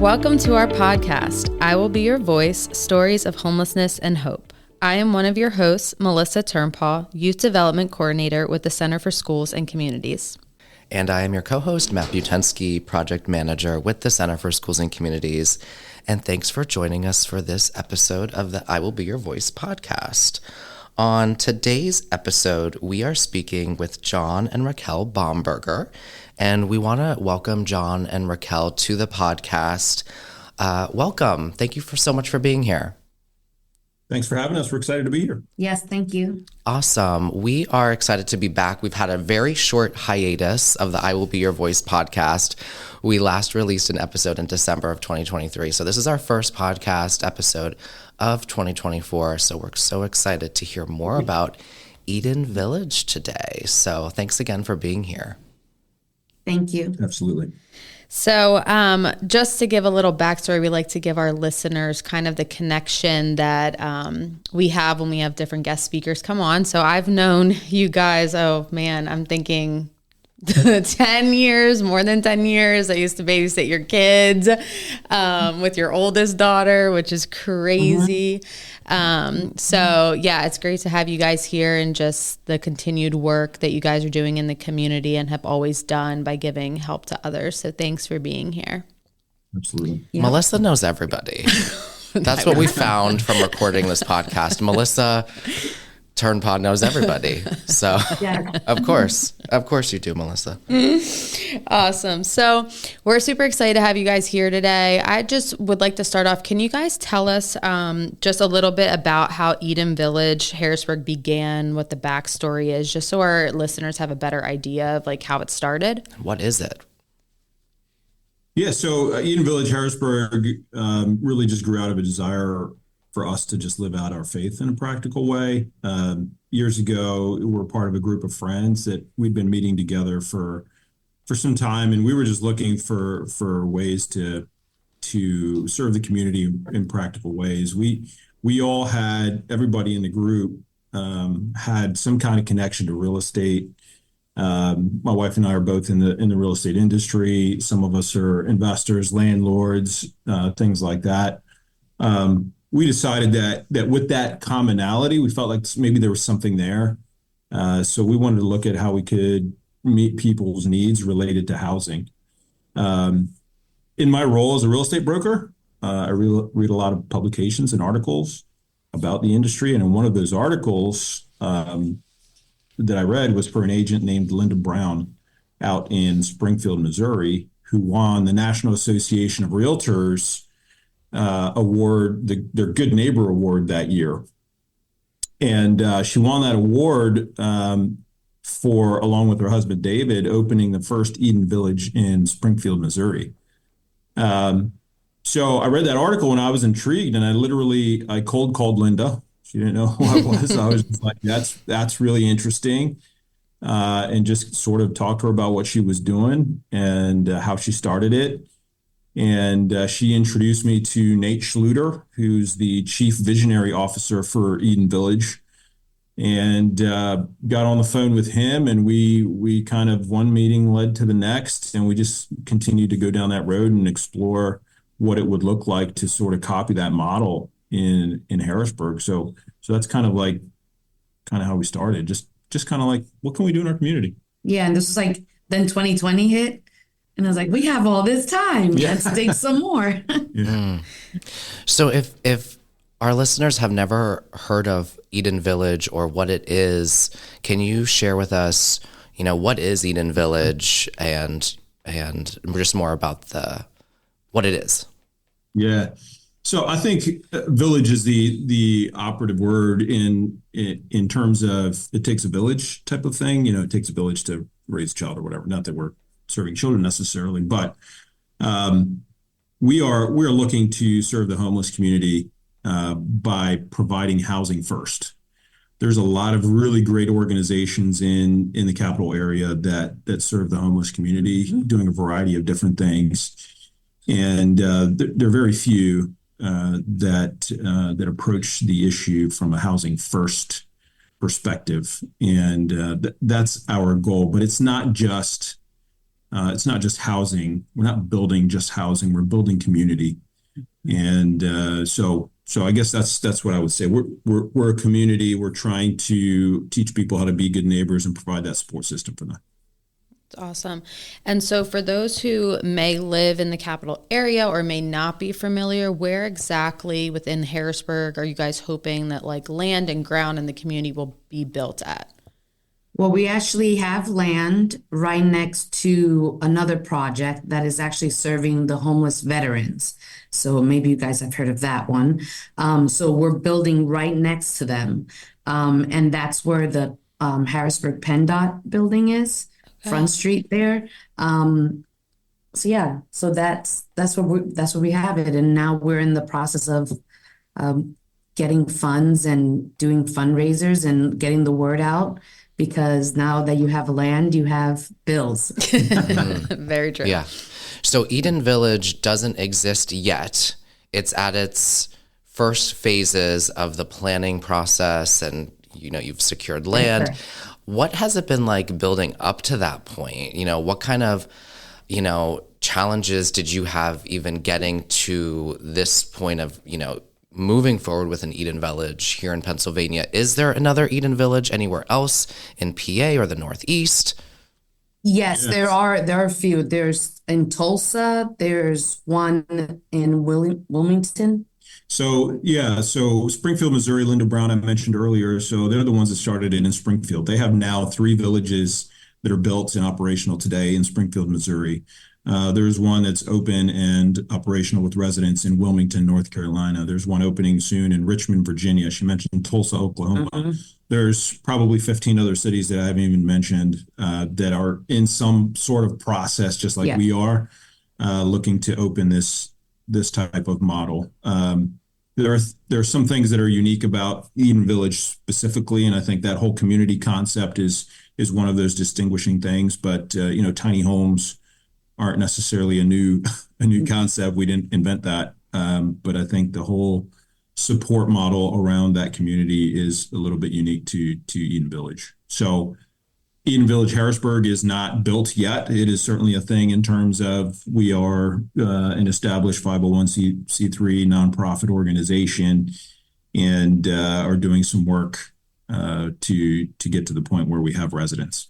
Welcome to our podcast, I Will Be Your Voice, Stories of Homelessness and Hope. I am one of your hosts, Melissa Turnpaw, Youth Development Coordinator with the Center for Schools and Communities. And I am your co-host, Matt Butensky, Project Manager with the Center for Schools and Communities. And thanks for joining us for this episode of the I Will Be Your Voice podcast. On today's episode, we are speaking with Jon and Raquel Bomberger, and we want to welcome Jon and Raquel to the podcast. Welcome. Thank you so much for being here. Thanks for having us. We're excited to be here. Yes, thank you. Awesome. We are excited to be back. We've had a very short hiatus of the I Will Be Your Voice podcast. We last released an episode in December of 2023. So this is our first podcast episode of 2024. So we're so excited to hear more about Eden Village today. So thanks again for being here. Thank you. Absolutely. So just to give a little backstory, we like to give our listeners kind of the connection that we have when we have different guest speakers come on. So I've known you guys, I'm thinking 10 years, more than 10 years. I used to babysit your kids with your oldest daughter, which is crazy. So yeah, it's great to have you guys here and just the continued work that you guys are doing in the community and have always done by giving help to others. So thanks for being here. Absolutely. Yeah. Melissa knows everybody. That's what we found from recording this podcast. Melissa Turnpaw knows everybody. So yeah. Of course you do, Melissa. Awesome. So we're super excited to have you guys here today. I just would like to start off. Can you guys tell us just a little bit about how Eden Village Harrisburg began, what the backstory is, just so our listeners have a better idea of like how it started? What is it? Yeah, so Eden Village Harrisburg really just grew out of a desire for us to just live out our faith in a practical way. Years ago, we were part of a group of friends that we'd been meeting together for some time, and we were just looking for ways to serve the community in practical ways. We all had, everybody in the group had some kind of connection to real estate. My wife and I are both in the real estate industry. Some of us are investors, landlords, things like that. We decided that with that commonality, we felt like maybe there was something there. So we wanted to look at how we could meet people's needs related to housing. In my role as a real estate broker, I read a lot of publications and articles about the industry. And in one of those articles that I read was for an agent named Linda Brown out in Springfield, Missouri, who won the National Association of Realtors award, their Good Neighbor Award that year. And she won that award for, along with her husband, David, opening the first Eden Village in Springfield, Missouri. So I read that article and I was intrigued, and I cold called Linda. She didn't know who I was. So I was just like, that's really interesting. And just sort of talked to her about what she was doing and how she started it. And she introduced me to Nate Schluter, who's the Chief Visionary Officer for Eden Village, and got on the phone with him. And we kind of, one meeting led to the next, and we just continued to go down that road and explore what it would look like to sort of copy that model in Harrisburg. So that's kind of how we started. Just kind of like, what can we do in our community? Yeah, and this was like, then 2020 hit. And I was like, we have all this time. Yeah. Let's dig some more. Yeah. So if our listeners have never heard of Eden Village or what it is, can you share with us, what is Eden Village and just more about what it is? Yeah. So I think village is the operative word in terms of it takes a village type of thing. It takes a village to raise a child or whatever. Not that we're serving children necessarily, but we're looking to serve the homeless community by providing housing first. There's a lot of really great organizations in the capital area that serve the homeless community, doing a variety of different things, and there are very few that approach the issue from a housing first perspective, and that's our goal. But it's not just It's not just housing. We're not building just housing. We're building community. And so I guess that's what I would say. We're a community. We're trying to teach people how to be good neighbors and provide that support system for them. Awesome. And so for those who may live in the capital area or may not be familiar, where exactly within Harrisburg are you guys hoping that like land and ground in the community will be built at? Well, we actually have land right next to another project that is actually serving the homeless veterans. So maybe you guys have heard of that one. So we're building right next to them. And that's where the Harrisburg PennDOT building is, Front Street there. So yeah, so that's where we have it. And now we're in the process of getting funds and doing fundraisers and getting the word out. Because now that you have land, you have bills. Very true. Yeah. So Eden Village doesn't exist yet. It's at its first phases of the planning process, and you've secured land. Sure. What has it been like building up to that point? What kind of challenges did you have even getting to this point of moving forward with an Eden Village here in Pennsylvania? Is there another Eden Village anywhere else in PA or the Northeast? Yes, there are a few. There's in Tulsa, there's one in Wilmington. So Springfield, Missouri, Linda Brown, I mentioned earlier. So they're the ones that started it in Springfield. They have now 3 villages that are built and operational today in Springfield, Missouri. There's one that's open and operational with residents in Wilmington, North Carolina. There's one opening soon in Richmond, Virginia. She mentioned Tulsa, Oklahoma. Mm-hmm. There's probably 15 other cities that I haven't even mentioned that are in some sort of process, just like we are, looking to open this type of model. There are some things that are unique about Eden Village specifically, and I think that whole community concept is one of those distinguishing things. But tiny homes aren't necessarily a new concept. We didn't invent that. But I think the whole support model around that community is a little bit unique to Eden Village. So Eden Village Harrisburg is not built yet. It is certainly a thing in terms of we are an established 501c3 nonprofit organization and are doing some work to get to the point where we have residents.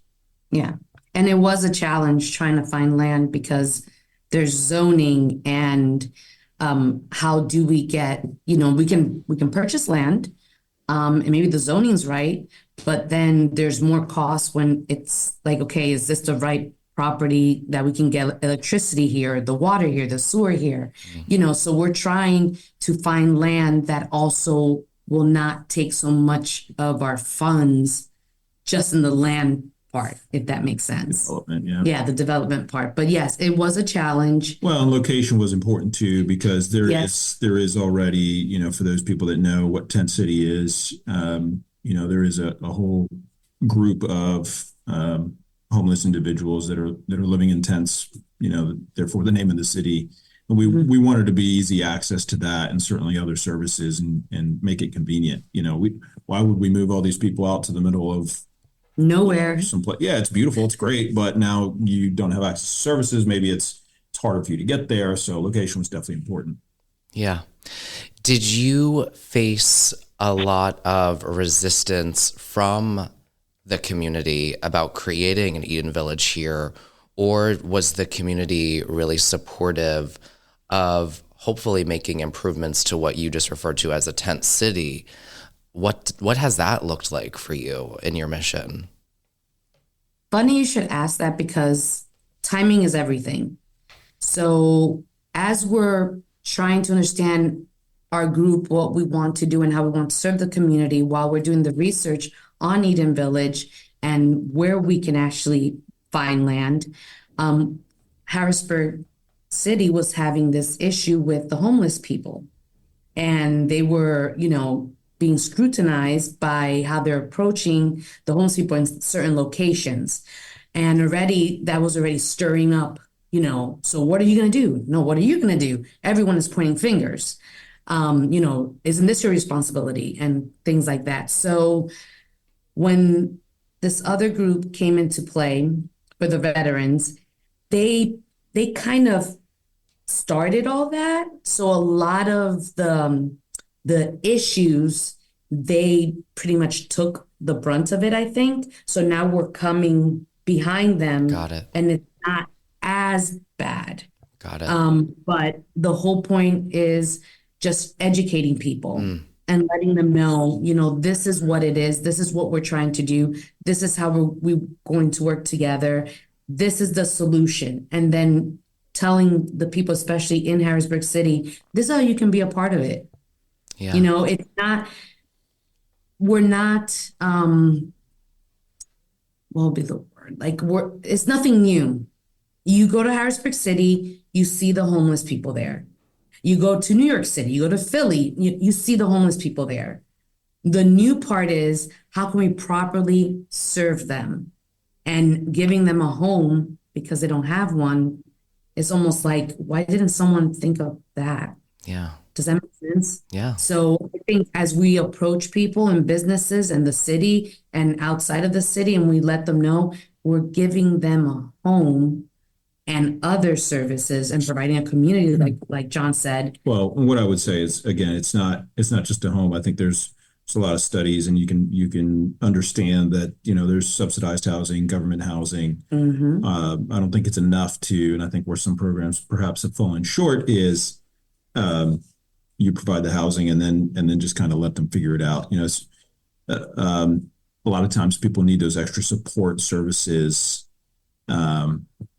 Yeah. And it was a challenge trying to find land because there's zoning and how do we get, we can purchase land and maybe the zoning's right, but then there's more costs when it's like, okay, is this the right property that we can get electricity here, the water here, the sewer here, so we're trying to find land that also will not take so much of our funds just in the land part, if that makes sense. Development, yeah, the development part. But yes, it was a challenge. Well, and location was important too, because there is already, for those people that know what Tent City is, there is a whole group of homeless individuals that are living in tents, therefore the name of the city. And we wanted to be easy access to that and certainly other services and make it convenient. Why would we move all these people out to the middle of nowhere? Someplace. Yeah, it's beautiful. It's great. But now you don't have access to services. Maybe it's harder for you to get there. So location was definitely important. Yeah. Did you face a lot of resistance from the community about creating an Eden Village here, or was the community really supportive of hopefully making improvements to what you just referred to as a tent city? What has that looked like for you in your mission? Funny you should ask that because timing is everything. So as we're trying to understand our group, what we want to do and how we want to serve the community while we're doing the research on Eden Village and where we can actually find land, Harrisburg City was having this issue with the homeless people. And they were, being scrutinized by how they're approaching the homeless people in certain locations. And that was already stirring up, so what are you going to do? No, what are you going to do? Everyone is pointing fingers. Isn't this your responsibility? And things like that. So when this other group came into play for the veterans, they kind of started all that. So a lot of the issues, they pretty much took the brunt of it, I think. So now we're coming behind them, Got it. and it's not as bad. Got it. But the whole point is just educating people and letting them know, this is what it is. This is what we're trying to do. This is how we're going to work together. This is the solution. And then telling the people, especially in Harrisburg City, this is how you can be a part of it. Yeah. It's not, we're not, what would be the word? Like, it's nothing new. You go to Harrisburg City, you see the homeless people there. You go to New York City, you go to Philly, you see the homeless people there. The new part is, how can we properly serve them? And giving them a home because they don't have one, it's almost like, why didn't someone think of that? Yeah. Does that make sense? Yeah. So I think as we approach people and businesses and the city and outside of the city, and we let them know we're giving them a home and other services and providing a community, like Jon said. Well, what I would say is, again, it's not just a home. I think there's a lot of studies, and you can understand that, there's subsidized housing, government housing. I don't think it's enough and I think where some programs perhaps have fallen short is you provide the housing and then just kind of let them figure it out. A lot of times people need those extra support services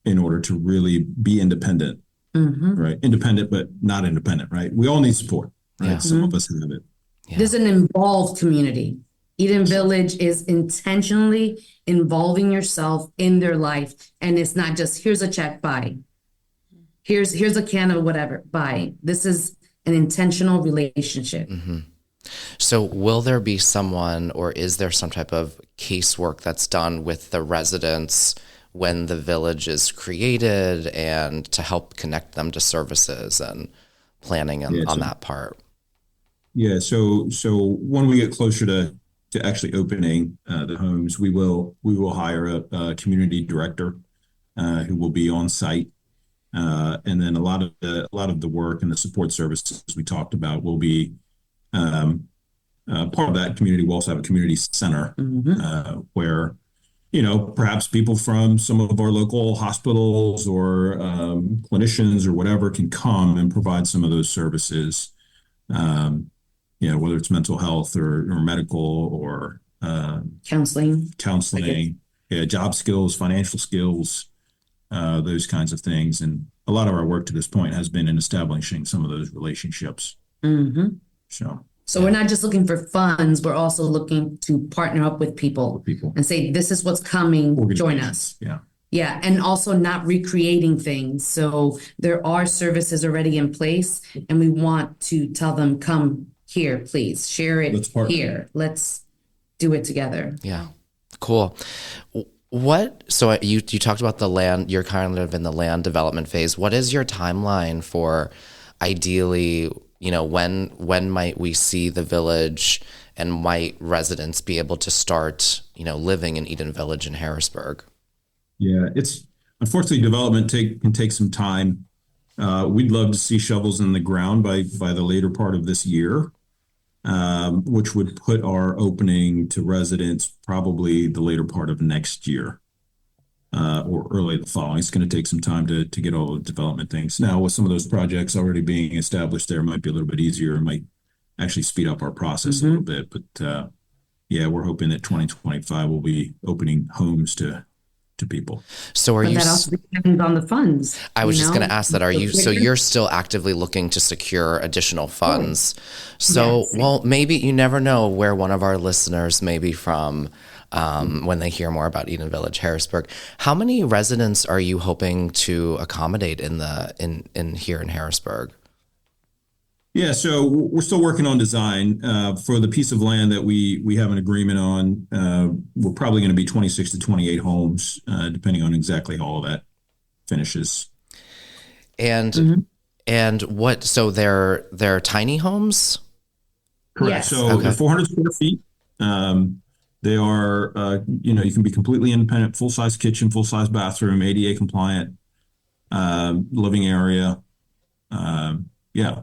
in order to really be independent, right? Independent, but not independent, right? We all need support, right? Yeah. Some of us have it. Yeah. There's an involved community. Eden Village is intentionally involving yourself in their life. And it's not just, here's a check, bye. Here's a can of whatever, bye. This is an intentional relationship. So will there be someone, or is there some type of casework that's done with the residents when the village is created, and to help connect them to services and planning on that part? Yeah. So when we get closer to actually opening the homes, we will hire a community director who will be on site, and then a lot of the work and the support services we talked about will be part of that community. We'll also have a community center where perhaps people from some of our local hospitals or clinicians or whatever can come and provide some of those services. Whether it's mental health or medical or Counseling, job skills, financial skills, those kinds of things. And a lot of our work to this point has been in establishing some of those relationships. So we're not just looking for funds, we're also looking to partner up with people and say, this is what's coming, join us. Yeah. And also not recreating things. So there are services already in place, and we want to tell them, come here, please share it here. Let's do it together. Yeah. Cool. So you talked about the land, you're kind of in the land development phase. What is your timeline for, ideally, when might we see the village, and might residents be able to start, living in Eden Village in Harrisburg? Yeah, it's unfortunately development can take some time. We'd love to see shovels in the ground by the later part of this year, which would put our opening to residents probably the later part of next year, or early the following. It's going to take some time to get all the development things. Now, with some of those projects already being established, there might be a little bit easier. It might actually speed up our process a little bit. But we're hoping that 2025 will be opening homes to people. So that also depends on the funds. I was just going to ask that. So you're still actively looking to secure additional funds. So, yes. Well, maybe you never know where one of our listeners may be from when they hear more about Eden Village Harrisburg. How many residents are you hoping to accommodate in here in Harrisburg? Yeah, so we're still working on design for the piece of land that we have an agreement on. We're probably going to be 26 to 28 homes, depending on exactly how all that finishes. And what? So they're tiny homes. Correct. Yes. So Okay. they're 400 square feet. They are, you can be completely independent, full size kitchen, full size bathroom, ADA compliant. living area. Yeah.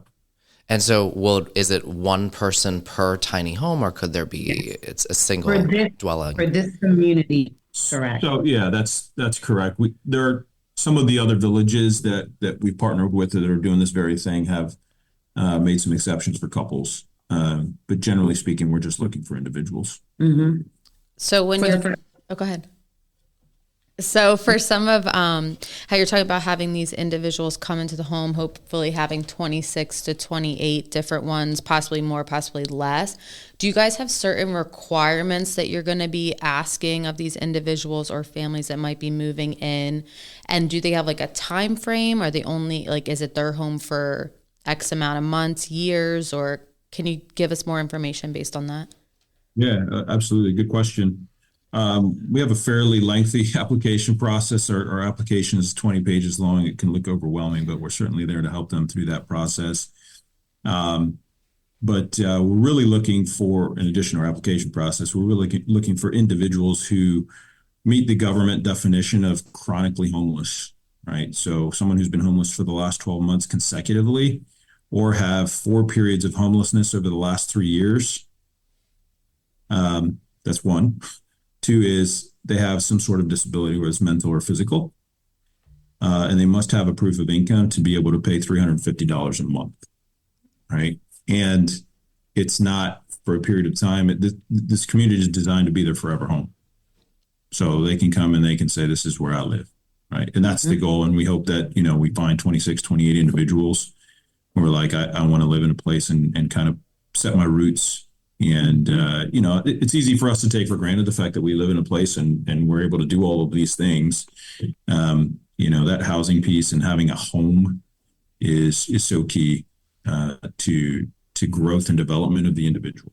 And so is it one person per tiny home, or could there be, Yes. it's a single dwelling? For this community, correct. So yeah, that's correct. There are some of the other villages that we've partnered with that are doing this very thing have made some exceptions for couples. But generally speaking, we're just looking for individuals. Mm-hmm. So when go ahead. So for some of how you're talking about having these individuals come into the home, hopefully having 26 to 28 different ones, possibly more, possibly less. Do you guys have certain requirements that you're going to be asking of these individuals or families that might be moving in? And do they have like a time frame? Are they only like, is it their home for X amount of months, years, or can you give us more information based on that? Yeah, absolutely. Good question. We have a fairly lengthy application process. Our application is 20 pages long. It can look overwhelming, but we're certainly there to help them through that process. But we're really looking for, in addition to our application process, we're really looking for individuals who meet the government definition of chronically homeless, right? So someone who's been homeless for the last 12 months consecutively, or have 4 periods of homelessness over the last 3 years. That's one. 2 is they have some sort of disability, whether it's mental or physical, and they must have a proof of income to be able to pay $350 a month, right? And it's not for a period of time. This community is designed to be their forever home. So they can come and they can say, this is where I live, right? And that's the goal. And we hope that, we find 26, 28 individuals who are like, I want to live in a place and kind of set my roots. And, it's easy for us to take for granted the fact that we live in a place and we're able to do all of these things. That housing piece and having a home is so key to growth and development of the individual.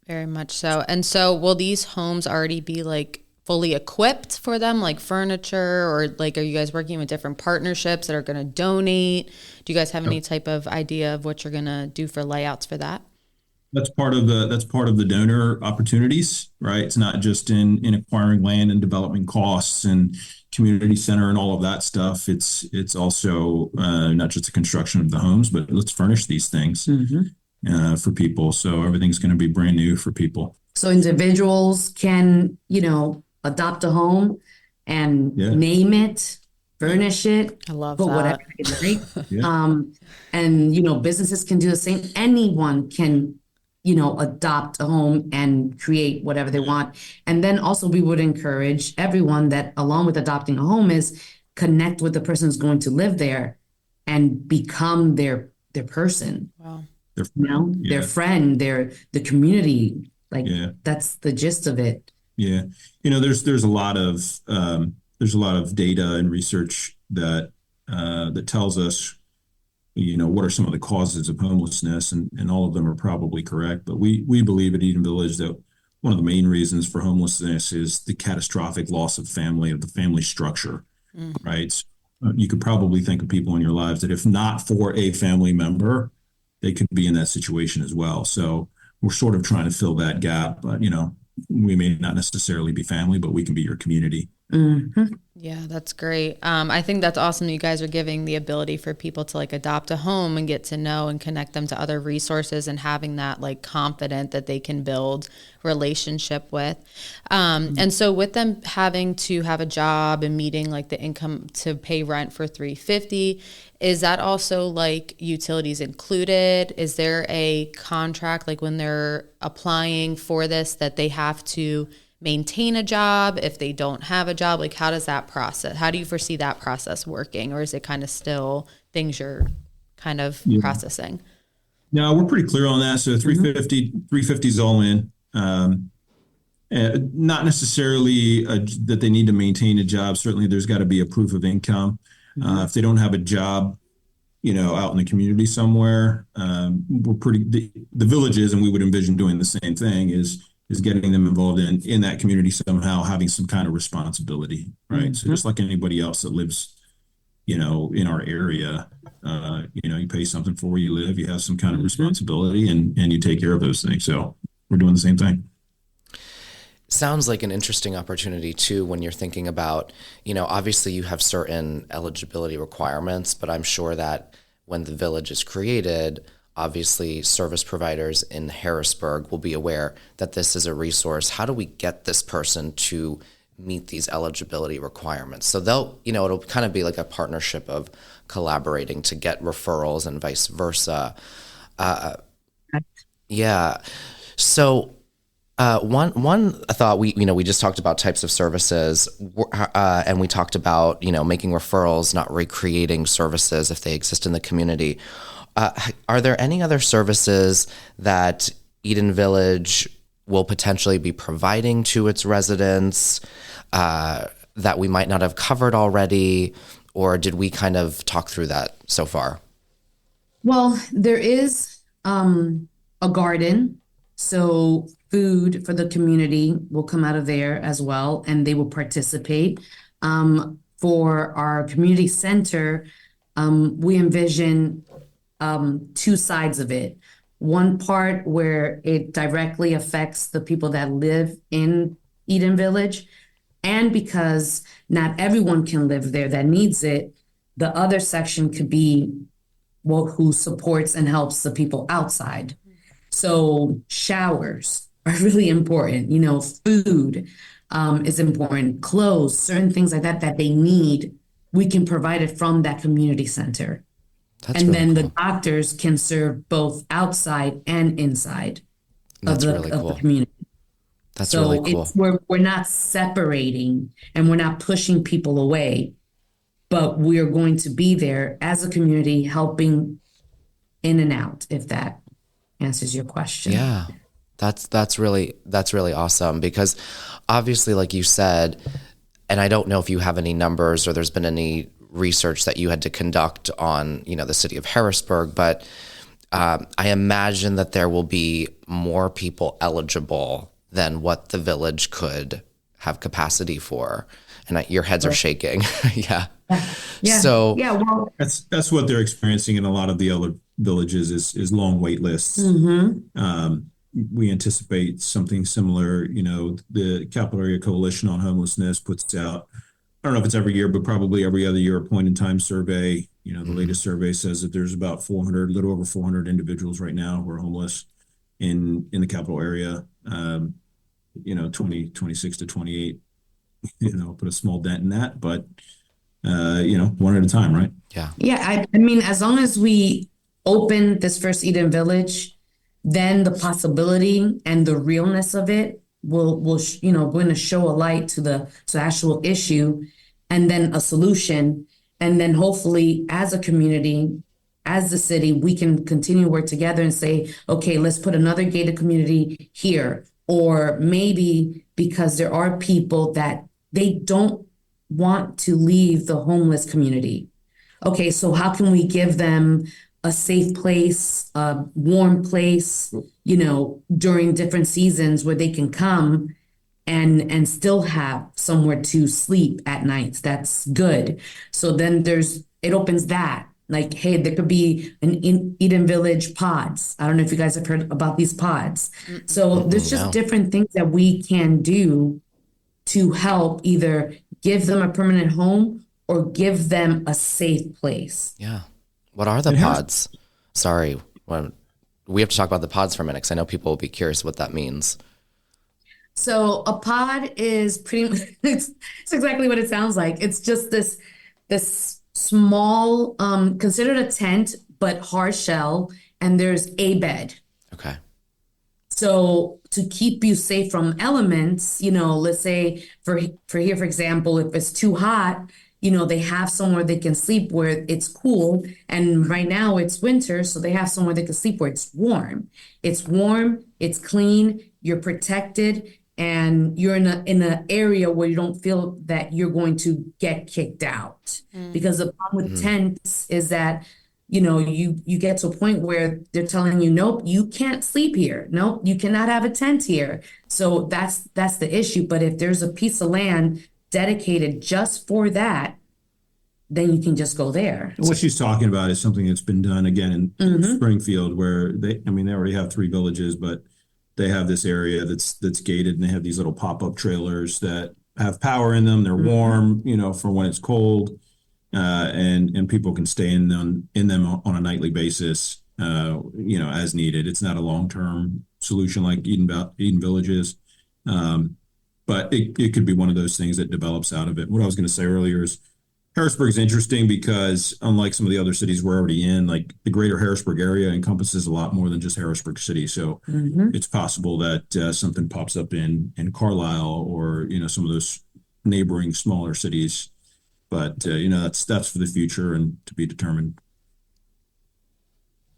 Very much so. And so will these homes already be like fully equipped for them, like furniture, or like, are you guys working with different partnerships that are going to donate? Do you guys have any type of idea of what you're going to do for layouts for that? That's part of the donor opportunities, right? It's not just in acquiring land and development costs and community center and all of that stuff. It's also not just the construction of the homes, but let's furnish these things for people. So everything's going to be brand new for people. So individuals can, adopt a home and name it, furnish it. I love put that. Whatever they like. And businesses can do the same. Anyone can adopt a home and create whatever they want. And then also we would encourage everyone that along with adopting a home is connect with the person who's going to live there and become their person. Wow. Their friend, the community. That's the gist of it. Yeah. There's a lot of data and research that tells us what are some of the causes of homelessness, and all of them are probably correct. But we believe at Eden Village that one of the main reasons for homelessness is the catastrophic loss of the family structure, right? So, you could probably think of people in your lives that if not for a family member, they could be in that situation as well. So we're sort of trying to fill that gap, but we may not necessarily be family, but we can be your community. Mm-hmm. Yeah, that's great. I think that's awesome that you guys are giving the ability for people to like adopt a home and get to know and connect them to other resources and having that like confident that they can build relationship with. And so with them having to have a job and meeting like the income to pay rent for $350, is that also like utilities included? Is there a contract like when they're applying for this that they have to maintain a job if they don't have a job? Like how do you foresee that process working, or is it kind of still things you're kind of processing? No, we're pretty clear on that. So 350 is all in. Not necessarily that they need to maintain a job. Certainly there's got to be a proof of income. If they don't have a job, out in the community somewhere, we're the villages, and we would envision doing the same thing, is getting them involved in that community somehow, having some kind of responsibility, right? So just like anybody else that lives, in our area, you pay something for where you live, you have some kind of responsibility, and you take care of those things. So we're doing the same thing. sounds like an interesting opportunity too when you're thinking about, obviously you have certain eligibility requirements, but I'm sure that when the village is created, obviously service providers in Harrisburg will be aware that this is a resource. How do we get this person to meet these eligibility requirements? So it'll kind of be like a partnership of collaborating to get referrals and vice versa. Yeah. So one thought we just talked about types of services, and we talked about making referrals, not recreating services if they exist in the community. Are there any other services that Eden Village will potentially be providing to its residents that we might not have covered already, or did we kind of talk through that so far? Well, there is a garden, so food for the community will come out of there as well, and they will participate. For our community center, we envision two sides of it. One part where it directly affects the people that live in Eden Village, and because not everyone can live there that needs it, the other section could be who supports and helps the people outside. So showers are really important. Food is important. Clothes, certain things like that they need, we can provide it from that community center. That's and really then cool. The doctors can serve both outside and inside of the community. That's so really cool. We're not separating and we're not pushing people away, but we're going to be there as a community helping in and out, if that answers your question. Yeah. That's really awesome, because obviously, like you said, and I don't know if you have any numbers or there's been any research that you had to conduct on, the city of Harrisburg, but I imagine that there will be more people eligible than what the village could have capacity for. And your heads are shaking. Yeah. Yeah. So well, that's what they're experiencing in a lot of the other villages is long wait lists. We anticipate something similar. The Capital Area Coalition on Homelessness puts out, I don't know if it's every year, but probably every other year, a point in time survey. The latest survey says that there's about 400, a little over 400 individuals right now who are homeless in the capital area. 26 to 28, put a small dent in that, but one at a time, right? Yeah. Yeah. I mean, as long as we open this first Eden Village, then the possibility and the realness of it will going to show a light to the actual issue, and then a solution. And then hopefully as a community, as the city, we can continue to work together and say, okay, let's put another gated community here. Or maybe because there are people that they don't want to leave the homeless community. Okay, so how can we give them a safe place, a warm place, during different seasons where they can come and still have somewhere to sleep at nights? That's good. So then it opens that. Like, hey, there could be an Eden Village pods. I don't know if you guys have heard about these pods. So there's just different things that we can do to help either give them a permanent home or give them a safe place. Yeah. What are the pods? Sorry, we have to talk about the pods for a minute, because I know people will be curious what that means. So a pod is pretty much, it's exactly what it sounds like. It's just this small, considered a tent, but hard shell, and there's a bed. Okay. So to keep you safe from elements, let's say for here, for example, if it's too hot, they have somewhere they can sleep where it's cool. And right now it's winter, so they have somewhere they can sleep where it's warm. It's warm, it's clean, you're protected, and you're in an area where you don't feel that you're going to get kicked out. Because the problem with tents is that, you get to a point where they're telling you, nope, you can't sleep here. Nope, you cannot have a tent here. So that's the issue. But if there's a piece of land dedicated just for that, then you can just go there. What she's talking about is something that's been done again in Springfield, where they already have 3 villages, but they have this area that's gated, and they have these little pop-up trailers that have power in them. They're warm, for when it's cold, and people can stay in them on a nightly basis, as needed. It's not a long-term solution like Eden Village is, but it could be one of those things that develops out of it. What I was going to say earlier is Harrisburg is interesting because unlike some of the other cities we're already in, like the greater Harrisburg area encompasses a lot more than just Harrisburg City. So it's possible that something pops up in Carlisle or, some of those neighboring smaller cities. But, that's for the future and to be determined.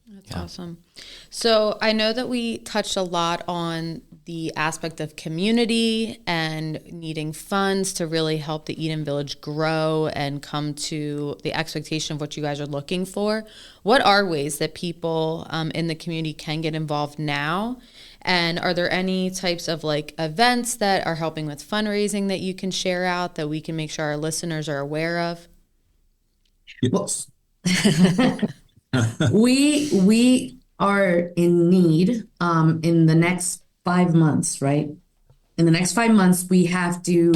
That's awesome. So I know that we touched a lot on the aspect of community and needing funds to really help the Eden Village grow and come to the expectation of what you guys are looking for. What are ways that people in the community can get involved now? And are there any types of events that are helping with fundraising that you can share out that we can make sure our listeners are aware of? Yes. We are in need in the next 5 months, right? In the next 5 months, we have to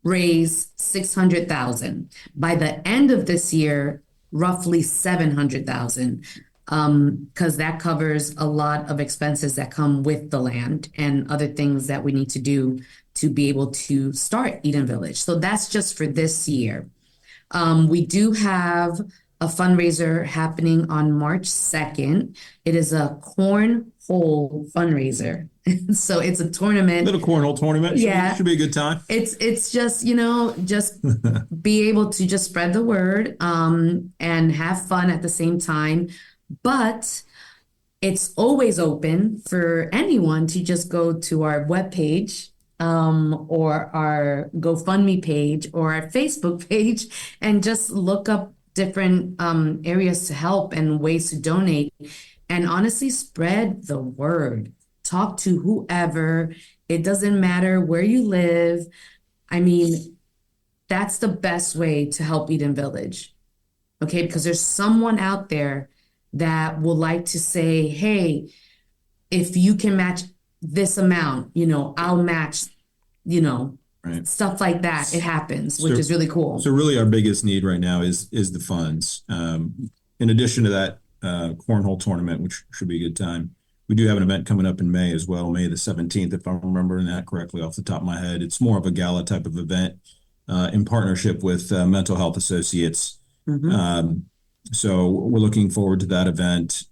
raise $600,000. By the end of this year, roughly $700,000, because that covers a lot of expenses that come with the land and other things that we need to do to be able to start Eden Village. So that's just for this year. We do have a fundraiser happening on March 2nd. It is a cornhole fundraiser. So it's a tournament. Little cornhole tournament. Yeah. Should be a good time. It's just, just be able to just spread the word and have fun at the same time. But it's always open for anyone to just go to our webpage or our GoFundMe page or our Facebook page and just look up different areas to help and ways to donate, and honestly spread the word. Talk to whoever. It doesn't matter where you live. I mean, that's the best way to help Eden Village. Okay, because there's someone out there that will like to say, hey, if you can match this amount, I'll match, right. Stuff like that. It happens, which is really cool. So really our biggest need right now is the funds. In addition to that cornhole tournament, which should be a good time, we do have an event coming up in May as well, May the 17th, if I'm remembering that correctly off the top of my head. It's more of a gala type of event in partnership with Mental Health Associates. So we're looking forward to that event.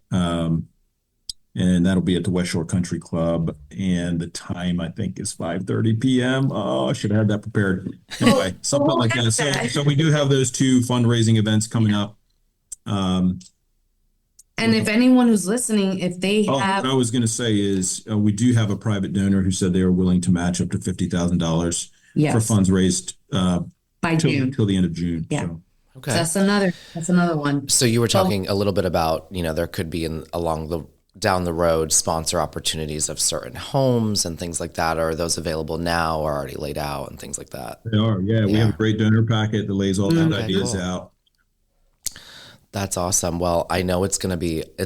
And that'll be at the West Shore Country Club. And the time, I think, is 5:30 p.m. Oh, I should have had that prepared. Anyway, something like that. So we do have those two fundraising events coming up. And if anyone who's listening, if they have... What I was going to say is we do have a private donor who said they are willing to match up to $50,000 for funds raised by June. Till the end of June. Yeah. So. Okay. So that's another one. So you were talking a little bit about, there could be down the road sponsor opportunities of certain homes and things like that. Are those available now or already laid out and things like that? They are. Yeah. We have a great donor packet that lays all that ideas out. That's awesome. Well, I know it's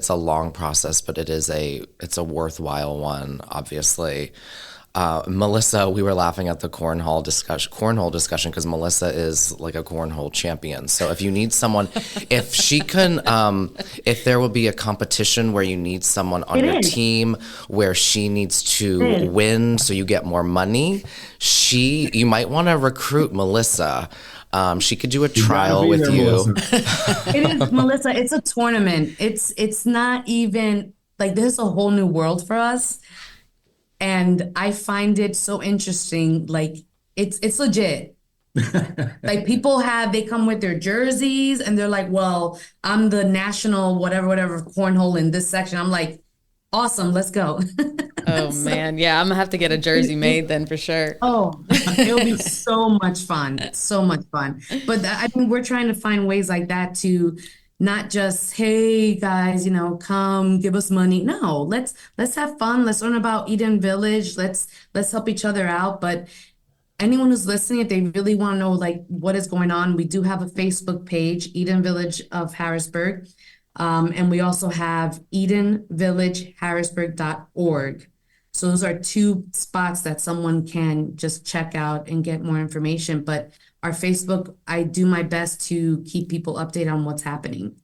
a long process, but it's a worthwhile one, obviously. Melissa, we were laughing at the cornhole discussion because Melissa is like a cornhole champion. So if you need someone, if she can, if there will be a competition where you need someone on your team where she needs to win so you get more money, you might want to recruit Melissa. She could do a trial with you. It is, Melissa. It's a tournament. It's not even like there's a whole new world for us. And I find it so interesting. Like it's legit. Like they come with their jerseys and they're like, well, I'm the national whatever cornhole in this section. I'm like, awesome, let's go. Oh man. Yeah. I'm gonna have to get a jersey made then for sure. Oh, it'll be so much fun. So much fun. But we're trying to find ways like that to not just, hey guys, come give us money. No, let's have fun. Let's learn about Eden Village. Let's help each other out. But anyone who's listening, if they really want to know what is going on, we do have a Facebook page, Eden Village of Harrisburg. And we also have EdenVillageHarrisburg.org. So those are two spots that someone can just check out and get more information. But our Facebook, I do my best to keep people updated on what's happening.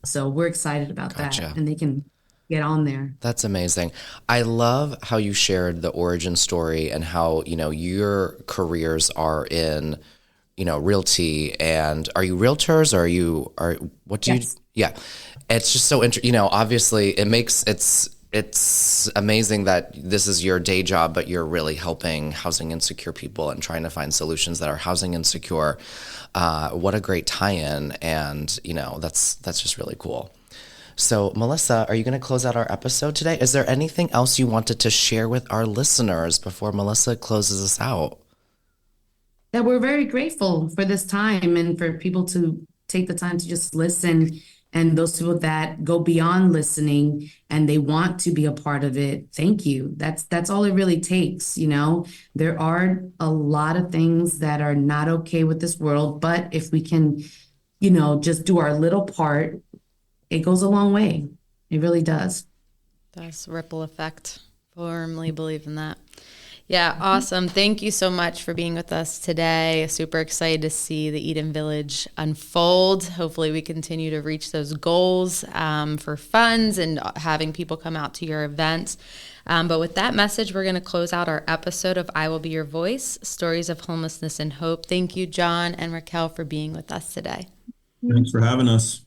So we're excited about Gotcha. that, and they can get on there. That's amazing. I love how you shared the origin story and how, your careers are in, realty. And are you realtors, or what do Yes. you, yeah. It's just so interesting, obviously it's amazing that this is your day job, but you're really helping housing insecure people and trying to find solutions that are housing insecure. What a great tie-in. And, that's just really cool. So, Melissa, are you going to close out our episode today? Is there anything else you wanted to share with our listeners before Melissa closes us out? That we're very grateful for this time and for people to take the time to just listen. And those people that go beyond listening and they want to be a part of it, thank you. That's all it really takes. There are a lot of things that are not okay with this world, but if we can, just do our little part, it goes a long way. It really does. That's ripple effect. Firmly believe in that. Yeah, awesome. Thank you so much for being with us today. Super excited to see the Eden Village unfold. Hopefully we continue to reach those goals for funds and having people come out to your events. But with that message, we're going to close out our episode of I Will Be Your Voice, Stories of Homelessness and Hope. Thank you, Jon and Raquel, for being with us today. Thanks for having us.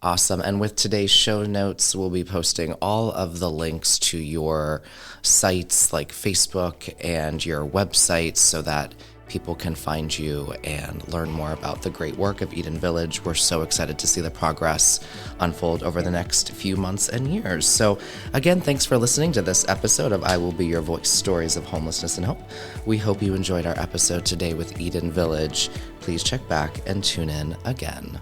Awesome. And with today's show notes, we'll be posting all of the links to your sites like Facebook and your website so that people can find you and learn more about the great work of Eden Village. We're so excited to see the progress unfold over the next few months and years. So again, thanks for listening to this episode of I Will Be Your Voice, Stories of Homelessness and Hope. We hope you enjoyed our episode today with Eden Village. Please check back and tune in again.